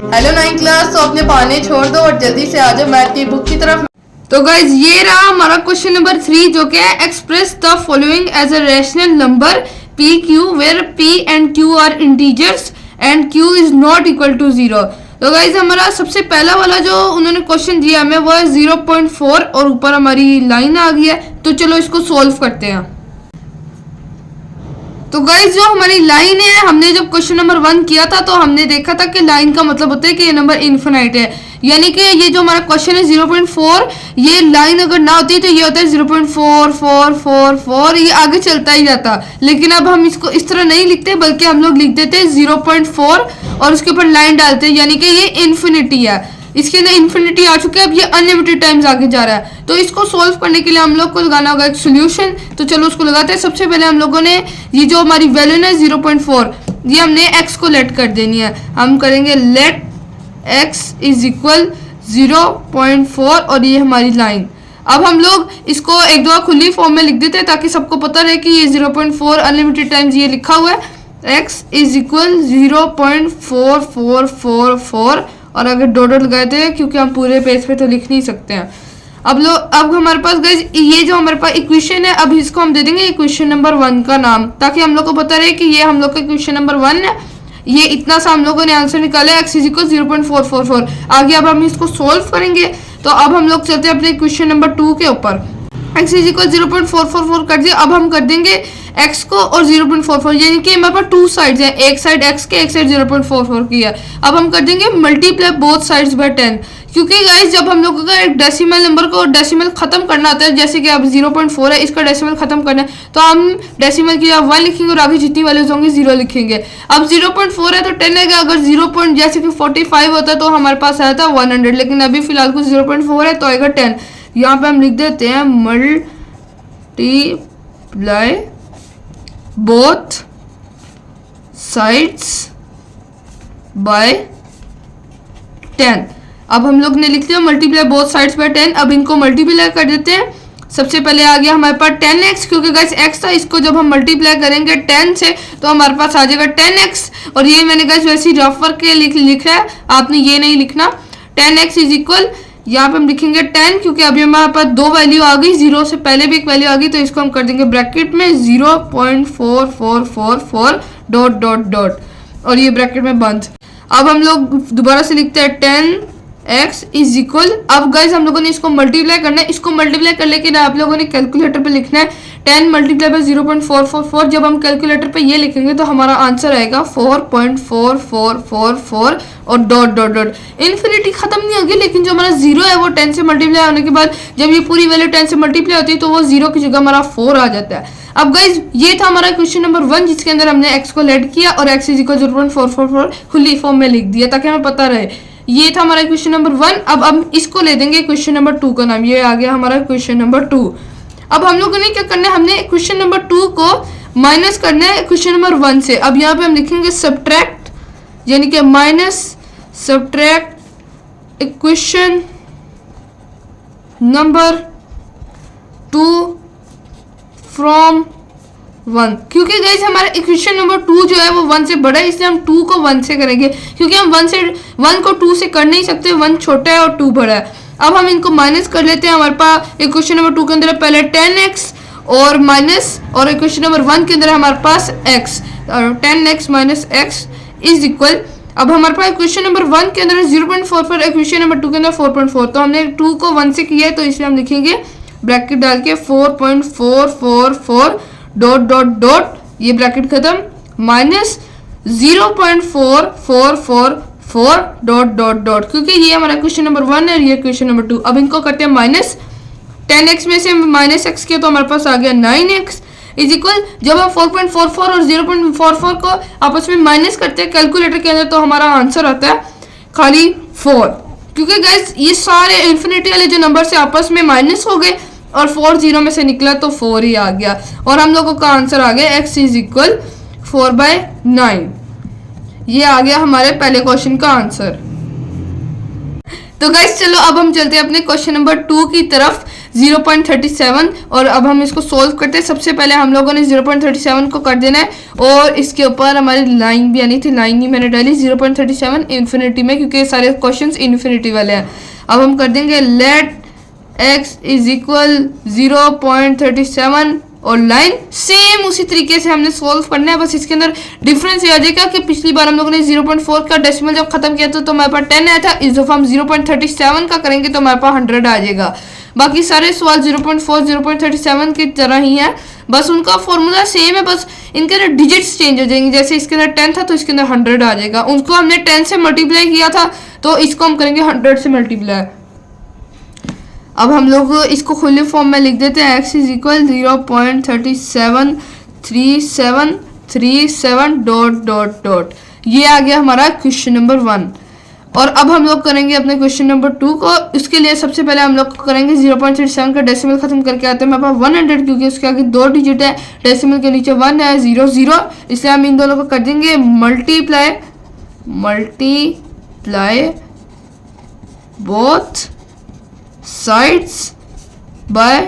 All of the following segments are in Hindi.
Hello 9 class. तो अपने बहाने छोड़ दो और जल्दी से आ जाओ मैथ की बुक की तरफ। तो गाइज ये रहा हमारा क्वेश्चन नंबर 3 जो कि है express the following as a rational number P Q where P and Q are integers and Q is not equal to 0। तो गाइज हमारा सबसे पहला वाला जो उन्होंने क्वेश्चन दिया हमें वो है 0.4 और ऊपर हमारी लाइन आ गई है। तो चलो इसको सॉल्व करते हैं। तो गाइज जो हमारी लाइन है, हमने जब क्वेश्चन नंबर 1 किया था तो हमने देखा था कि लाइन का मतलब होता है कि ये नंबर इन्फिनाइट है, यानी कि ये जो हमारा क्वेश्चन है 0.4, ये लाइन अगर ना होती तो ये होता है 0.4444, ये आगे चलता ही जाता। लेकिन अब हम इसको इस तरह नहीं लिखते बल्कि हम लोग लिख देते 0.4 और उसके ऊपर लाइन डालते हैं, यानी कि ये इन्फिनिटी है। इसके अंदर इन्फिनिटी आ चुके हैं, अब ये अनलिमिटेड टाइम्स आगे जा रहा है। तो इसको सॉल्व करने के लिए हम लोग को लगाना होगा एक सोल्यूशन। तो चलो उसको लगाते हैं। सबसे पहले हम लोगों ने ये जो हमारी वैल्यू है 0.4, ये हमने x को लेट कर देनी है। हम करेंगे लेट x इज इक्वल 0.4 और ये हमारी लाइन। अब हम लोग इसको एक दो खुली फॉर्म में लिख देते हैं ताकि सबको पता रहे कि ये 0.4 अनलिमिटेड टाइम्स ये लिखा हुआ है। x इज इक्वल 0.4444 और अगर डॉट लगाए थे क्योंकि हम पूरे पेज पे तो लिख नहीं सकते हैं। अब हमारे पास गाइस ये जो हमारे पास इक्वेशन है, अब इसको हम दे देंगे इक्वेशन नंबर 1 का नाम, ताकि हम लोग को पता रहे कि ये हम लोग का इक्वेशन नंबर 1 है। ये इतना सा हम लोगों ने आंसर निकाला है, x इज इक्वल 0.444। आगे अब हम इसको सोल्व करेंगे। तो अब हम लोग चलते हैं अपने इक्वेशन नंबर 2 के ऊपर। x इज इक्वल 0.444 कर दिया। अब हम कर देंगे x को और 0.44, यानी कि हमारे पास 2 साइड्स हैं, एक साइड x के एक साइड 0.44 की है। अब हम कर देंगे मल्टीप्लाई बोथ साइड्स बाय 10, क्योंकि गाइस जब हम लोगों का एक डेसिमल नंबर को डेसिमल खत्म करना आता है, जैसे कि अब 0.4 है, इसका डेसिमल खत्म करना है तो हम डेसिमल की जगह 1 लिखेंगे और आगे जितनी वैल्यूज होंगी 0 लिखेंगे। अब 0.4 है तो 10 है, अगर 0. जैसे कि 45 होता है तो हमारे पास आया था 100, लेकिन अभी फिलहाल कुछ 0.4 है तो आएगा 10। यहाँ पे हम लिख देते हैं मल्टीप्लाई बोथ साइड्स बाय 10। अब हम लोग ने लिख लिया मल्टीप्लाई बोथ साइड्स बाय 10। अब इनको मल्टीप्लाई कर देते हैं। सबसे पहले आ गया हमारे पास 10x, क्योंकि गाइस x था, इसको जब हम मल्टीप्लाई करेंगे 10 से तो हमारे पास आ जाएगा 10x। और ये मैंने गाइस वैसे ही रफ वर्क के लिख रहा है, आपने ये नहीं लिखना। 10x इज इक्वल, यहाँ पे हम लिखेंगे 10, क्योंकि अभी हमारे पास 2 वैल्यू आ गई, 0 से पहले भी एक वैल्यू आ गई, तो इसको हम कर देंगे ब्रैकेट में 0.4444 डॉट डॉट डॉट और ये ब्रैकेट में बंद। अब हम लोग दोबारा से लिखते हैं 10x इज इक्वल, अब गाइस हम लोगों ने इसको मल्टीप्लाई करना है। इसको मल्टीप्लाई करने के लिए आप लोगों ने कैलकुलेटर पे लिखना है 10 मल्टीप्लाई बाय 0.444। जब हम कैलकुलेटर पे ये लिखेंगे तो हमारा आंसर आएगा 4.4444 और डॉट डॉट डॉट। इन्फिनिटी खत्म नहीं होगी, लेकिन जो हमारा 0 है वो 10 से मल्टीप्लाई होने के बाद जब ये पूरी वैल्यू 10 से मल्टीप्लाई होती है तो वो 0 की जगह हमारा 4 आ जाता है। अब गाइज ये था हमारा क्वेश्चन नंबर 1, जिसके अंदर हमने x को लेट किया और x इज इक्वल 0.444 खुली फॉर्म में लिख दिया ताकि हमें पता रहे। ये था हमारा क्वेश्चन नंबर 1। अब हम इसको ले देंगे क्वेश्चन नंबर 2 का नाम, ये आ गया हमारा क्वेश्चन नंबर 2। अब हम लोगों ने क्या करना है, हमने क्वेश्चन नंबर 2 को माइनस करना है क्वेश्चन नंबर 1 से। अब यहाँ पे हम लिखेंगे सब्ट्रैक्ट, यानी कि minus subtract equation number 2 from 1, क्योंकि गाइस हमारा इक्वेशन नंबर 2 जो है वो 1 से बड़ा है, इसलिए हम 2 को 1 से करेंगे, क्योंकि हम 1 को 2 से कर नहीं सकते, 1 छोटा है और 2 बड़ा है। अब हम इनको माइनस कर लेते हैं। हमारे पास इक्वेशन नंबर 2 के अंदर पहले 10x और माइनस, और इक्वेशन नंबर 1 के अंदर हमारे पास x, और 10x minus x is equal, अब हमारे पास क्वेश्चन नंबर 1 के अंदर 0.44, इक्वेशन नंबर 2 के अंदर 4.4, तो हमने 2 को 1 से किया है तो इसलिए हम लिखेंगे ब्रैकेट डाल के 4.444 डॉट डॉट डॉट, ये ब्रैकेट खत्म, माइनस 0.4444 डॉट डॉट डॉट, क्योंकि ये हमारा क्वेश्चन नंबर 1 है और ये क्वेश्चन नंबर 2। अब इनको करते हैं माइनस, 10x में से माइनस x किया तो हमारे पास आ गया 9x इज इक्वल, जब हम 4.44 और 0.44 को आपस में माइनस करते हैं कैलकुलेटर के अंदर तो हमारा आंसर आता है खाली 4, क्योंकि गाइस ये सारे इन्फिनिटी वाले जो नंबर से आपस में माइनस हो गए और 4 0 में से निकला तो 4 ही आ गया और हम लोगों का आंसर आ गया x इज इक्वल 4/9। ये आ गया हमारे पहले क्वेश्चन का आंसर। तो तो गाइस चलो अब हम चलते हैं अपने क्वेश्चन नंबर 2 की तरफ 0.37 और अब हम इसको सोल्व करते हैं। सबसे पहले हम लोगों ने 0.37 को कर देना है और इसके ऊपर हमारी लाइन भी आनी थी, लाइन ही मैंने डाली 0.37 इन्फिनिटी में, क्योंकि ये सारे क्वेश्चंस इन्फिनिटी वाले हैं। अब हम कर देंगे लेट x इज इक्वल 0.37 और लाइन सेम उसी तरीके से हमने सोल्व करना है। बस इसके अंदर डिफरेंस ये आ जाएगा कि पिछली बार हम लोगों ने 0.4 का डेसिमल जब खत्म किया था तो हमारे पास 10 आया था। इस दफा हम 0.37 का करेंगे तो हमारे पास 100 आ जाएगा। बाकी सारे सवाल 0.4 0.37 की तरह ही है, बस उनका फॉर्मूला सेम है, बस इनके अंदर डिजिट्स चेंज हो जाएंगे। जैसे इसके अंदर 10 था तो इसके अंदर 100 आ जाएगा। उनको हमने 10 से मल्टीप्लाई किया था तो इसको हम करेंगे 100 से मल्टीप्लाई। अब हम लोग इसको खुले फॉर्म में लिख देते हैं। x is equal 0.373737 dot dot dot. ये आ गया हमारा क्वेश्चन नंबर 1। और अब हम लोग करेंगे अपने क्वेश्चन नंबर 2 को। इसके लिए सबसे पहले हम लोग करेंगे 0.37 का डेसिमल खत्म करके आते हैं मेरे पास 100, क्योंकि उसके आगे 2 डिजिट है, डेसिमल के नीचे 1 है, 0 0, इसलिए हम इन दोनों को कर देंगे मल्टीप्लाई बोथ साइड्स बाय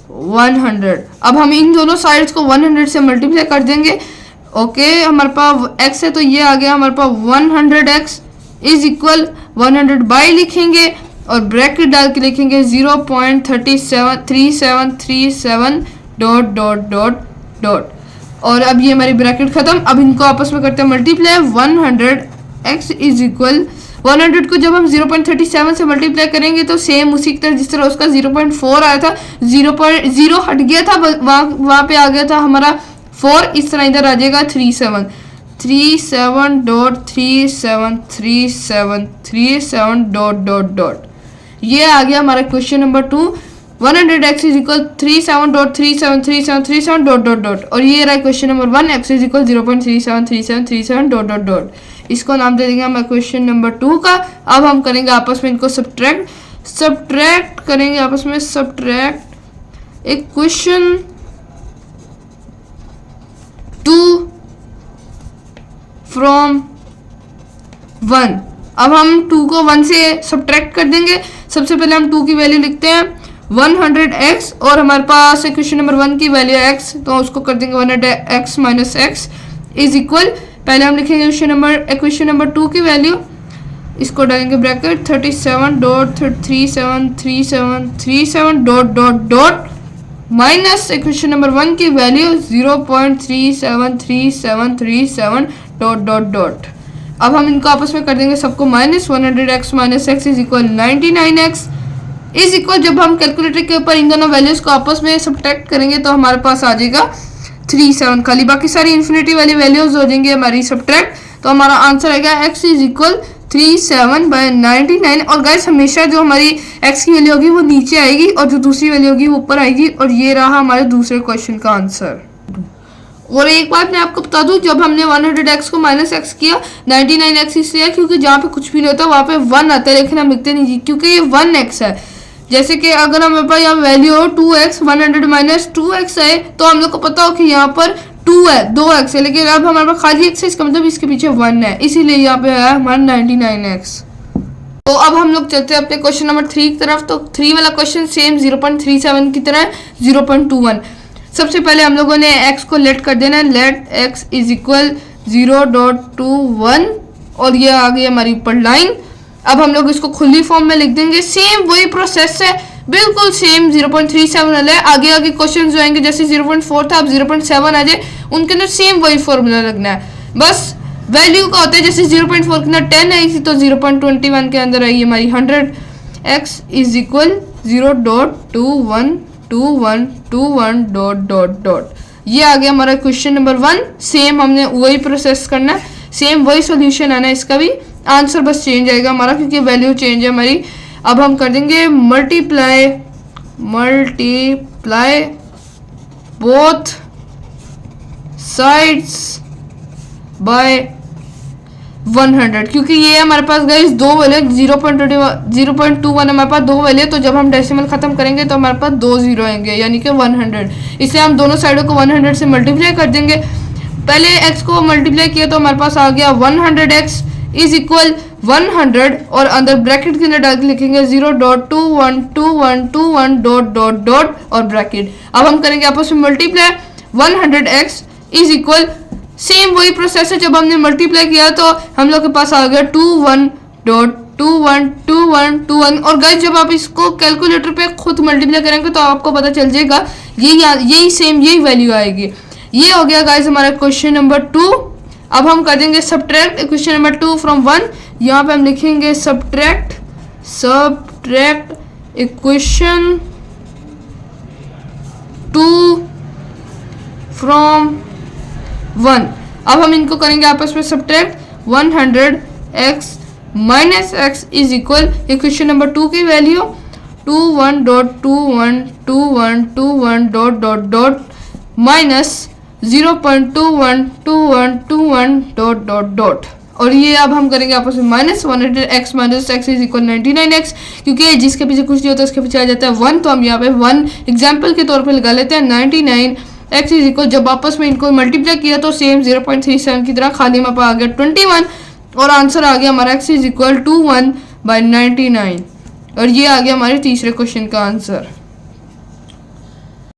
100। अब हम इन दोनों साइड्स को 100 से मल्टीप्लाई कर देंगे। ओके, हमारे पास x है तो ये आ गया हमारे पास 100x इज इक्वल 100 बाई लिखेंगे और ब्रैकेट डाल के लिखेंगे 0.3737 डॉट डॉट डॉट डॉट। और अब ये हमारी ब्रैकेट खत्म। अब इनको आपस में करते हैं मल्टीप्लाई। 100x इज इक्वल 100 को जब हम 0.37 से मल्टीप्लाई करेंगे तो सेम उसी की तरह जिस तरह उसका 0.4 आया था, 0.0 हट गया था, वहाँ पे आ गया था हमारा 4, इस तरह इधर आ जाएगा 37 डॉट 37 डॉट डॉट डॉट। ये आ गया हमारा question number 2। 100x is equal 37 dot dot dot. और ये रहा question number 1, x is equal 0.3737 dot dot dot. इसको नाम दे देंगे हम क्वेश्चन नंबर 2 का। अब हम करेंगे आपस में इनको सब्ट्रैक्ट करेंगे आपस में, सब्ट्रैक्ट इक्वेशन 2 फ्रॉम 1। अब हम 2 को 1 से सब्ट्रैक्ट कर देंगे। सबसे पहले हम 2 की वैल्यू लिखते हैं 100x और हमारे पास क्वेश्चन नंबर 1 की वैल्यू है x, तो उसको कर देंगे 100x minus x is equal, पहले हम लिखेंगे क्वेश्चन नंबर 2 की वैल्यू, इसको डालेंगे bracket 37 dot dot dot minus question number 1 की वैल्यू 0.373737 डॉट डॉट डॉट। अब हम इनको आपस में कर देंगे सबको minus. 100x minus x is equal 99x is equal, जब हम कैलकुलेटर के ऊपर इन दोनों वैल्यूज को आपस में सब्ट्रैक्ट करेंगे तो हमारे पास आ जाएगा 37 खाली, बाकी सारी इन्फिनिटी वाली वैल्यूज हो जाएंगी हमारी सब्ट्रैक्ट। तो हमारा आंसर आएगा x इज इक्वल 37/99। और गाइस हमेशा जो हमारी x की वैल्यू होगी वो नीचे आएगी और जो दूसरी वैल्यू होगी वो ऊपर आएगी। और ये रहा हमारे दूसरे क्वेश्चन का आंसर। और एक बात मैं आपको बता दूं, जब हमने 100x को माइनस x किया 99x इसलिए क्योंकि जहाँ पे कुछ भी नहीं होता वहाँ पे 1 आता है, लेकिन हम लिखते नहीं क्योंकि ये 1x है। जैसे कि अगर हमारे पास यहाँ वैल्यू हो 2x, 100 माइनस 2x है तो हम लोग को पता हो कि यहाँ पर 2 है, 2x है, लेकिन अब हमारे पास खाली x है, इसका मतलब इसके पीछे 1 है, इसीलिए यहाँ पे है हमारा 99x। तो अब हम लोग चलते हैं अपने क्वेश्चन नंबर 3 की तरफ। तो 3 वाला क्वेश्चन सेम 0.37 की तरह 0.21। सबसे पहले हम लोगों ने x को लेट कर देना है, लेट x इज इक्वल 0.21 और ये आ गई हमारी ऊपर लाइन। अब हम लोग इसको खुली फॉर्म में लिख देंगे। सेम वही प्रोसेस है, बिल्कुल सेम 0.37 वाला है। आगे आगे क्वेश्चन जो आएंगे जैसे 0.4 था अब 0.7 आ जाए, उनके अंदर सेम वही फॉर्मूला लगना है, बस वैल्यू का होता है। जैसे 0.4 के अंदर 10 आई थी तो 0.21 के अंदर आई हमारी 100। x is equal 0.212121 dot dot dot. ये आ गया हमारा क्वेश्चन नंबर 1। सेम हमने वही प्रोसेस करना है, सेम वही सॉल्यूशन आना है, इसका भी आंसर बस चेंज आएगा हमारा क्योंकि वैल्यू चेंज है हमारी। अब हम कर देंगे मल्टीप्लाई बोथ साइड्स बाय 100, क्योंकि ये हमारे पास गाइस दो वैल्यू 0.21 हमारे पास दो वैल्यू, तो जब हम डेसिमल खत्म करेंगे तो हमारे पास 2 जीरो आएंगे यानी कि 100। इसलिए हम दोनों साइडों को 100 से मल्टीप्लाई कर देंगे। पहले x को मल्टीप्लाई किया तो हमारे पास आ गया 100x इज इक्वल 100 और अंदर ब्रैकेट के अंदर डाल के लिखेंगे 0.212121 और ब्रैकेट। अब हम करेंगे आपस में multiply 100x is equal same वही प्रोसेस है, जब हमने मल्टीप्लाई किया तो हम लोग के पास आ गया 21.212121 और गाइस जब आप इसको कैलकुलेटर पे खुद मल्टीप्लाई करेंगे तो आपको पता चल जाएगा यही सेम यही वैल्यू आएगी। ये हो गया गाइस हमारा क्वेश्चन नंबर 2। अब हम कर देंगे सब्ट्रैक्ट क्वेश्चन नंबर 2 फ्रॉम 1। यहाँ पे हम लिखेंगे सब्ट्रैक्ट इक्वेशन 2 फ्रॉम 1। अब हम इनको करेंगे आपस में subtract 100x minus x is equal equation number 2 की वैल्यू 21.212121 माइनस 0.212121 और ये अब हम करेंगे आपस में minus 100x minus x is equal 99x, क्योंकि जिसके पीछे कुछ नहीं होता उसके पीछे आ जाता है 1, तो हम यहाँ पे 1 एग्जाम्पल के तौर पे लगा लेते हैं। 99x इज इक्वल जब आपस में इनको मल्टीप्लाई किया तो सेम 0.37 की तरह खाली में आ गया 21 और आंसर आ गया हमारा x इज इक्वल 21/99 और ये आ गया हमारे तीसरे क्वेश्चन का आंसर।